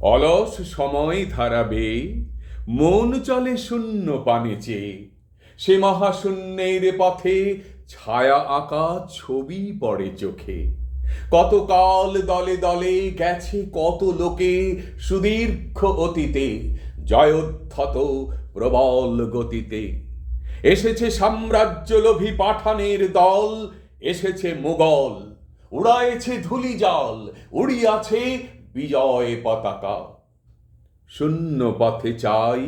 অলস সময় ধারাবে, মন চলে শূন্য পানে চেয়ে। সে মহাশূন্যের পথে ছায়া আঁকা ছবি পড়ে চোখে। কতকাল দলে দলে গেছে কত লোকে সুদীর্ঘ অতীতে, জয়োদ্ধত প্রবল গতিতে। এসেছে সাম্রাজ্যলোভী পাঠানের দল, এসেছে মুগল, উড়াইছে ধূলিজাল, উড়িয়াছে বিজয় পতাকা। শূন্য পথে চাই,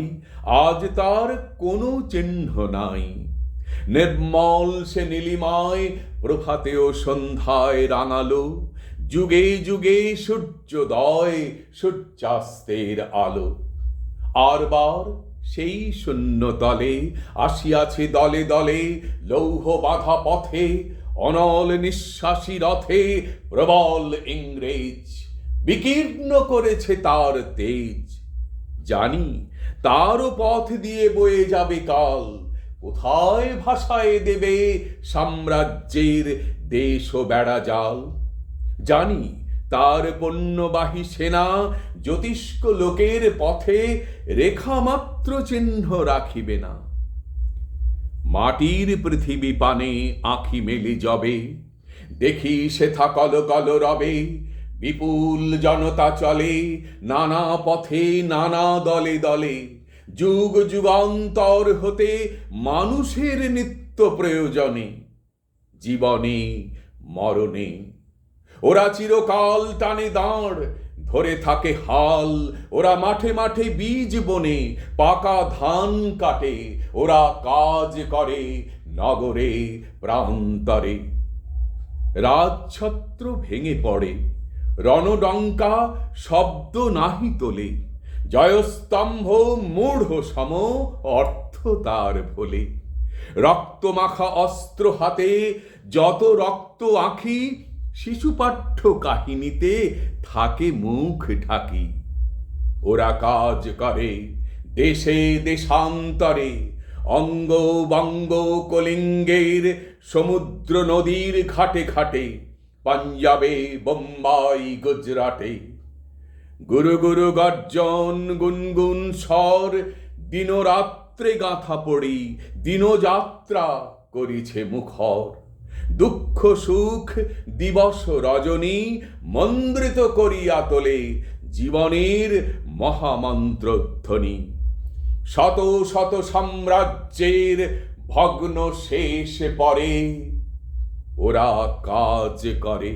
আজ তার কোনো চিহ্ন নাই। নির্মল সে নীলিমায় প্রভাতে ও সন্ধ্যায় রাঙালো, যুগে যুগে সূর্যোদয় সূর্যাস্তের আলো। আরবার সেই শূন্য তলে আসিয়াছে দলে দলে লৌহ বাঁধা পথে, অনল নিঃশ্বাসী রথে প্রবল ইংরেজ। বিকীর্ণ করেছে তার তেজ, জানি তারও পথ দিয়ে বয়ে যাবে কাল। কোথায় ভাষায় দেবে সাম্রাজ্যের দেশ ও বেড়া জাল। জানি তার পণ্যবাহী সেনা জ্যোতিষ্ক লোকের পথে রেখা মাত্র চিহ্ন রাখিবে না। মাটির পৃথিবী পানে আঁখি মেলি যবে, দেখি সেথা কল কল রবে। বিপুল জনতা চলে নানা পথে নানা দলে দলে, যুগ যুগান্তর হতে মানুষের নিত্য প্রয়োজনে। জীবনে মরণে ওরা চিরকাল টানে দাঁড়, ধরে থাকে হাল। ওরা মাঠে মাঠে বীজ বনে পাকা ধান কাটে, ওরা কাজ করে নগরে প্রান্তরে। রাজছত্র ভেঙে পড়ে, রণডঙ্কা শব্দ নাহি তোলে। জয়স্তম্ভ মূঢ় সম, অর্থ তার ভোলে। রক্তমাখা অস্ত্র হাতে যত রক্ত আঁখি, শিশুপাঠ্য কাহিনীতে থাকে মুখ ঢাকি। ওরা কাজ করে দেশে দেশান্তরে, অঙ্গ বঙ্গ কলিঙ্গের সমুদ্র নদীর ঘাটে ঘাটে, পাঞ্জাবে বোম্বাই গুজরাটে। গুরু গুরু গর্জন গুনগুন স্বর, দিনরাত্রে গাঁথা পড়ি দিনযাত্রা করিছে মুখর। দুঃখ সুখ দিবস রজনী মন্দ্রিত করিয়া তোলে জীবনের মহামন্ত্রধ্বনি। শত শত সাম্রাজ্যের ভগ্ন শেষ পরে, ওরা কাজ করে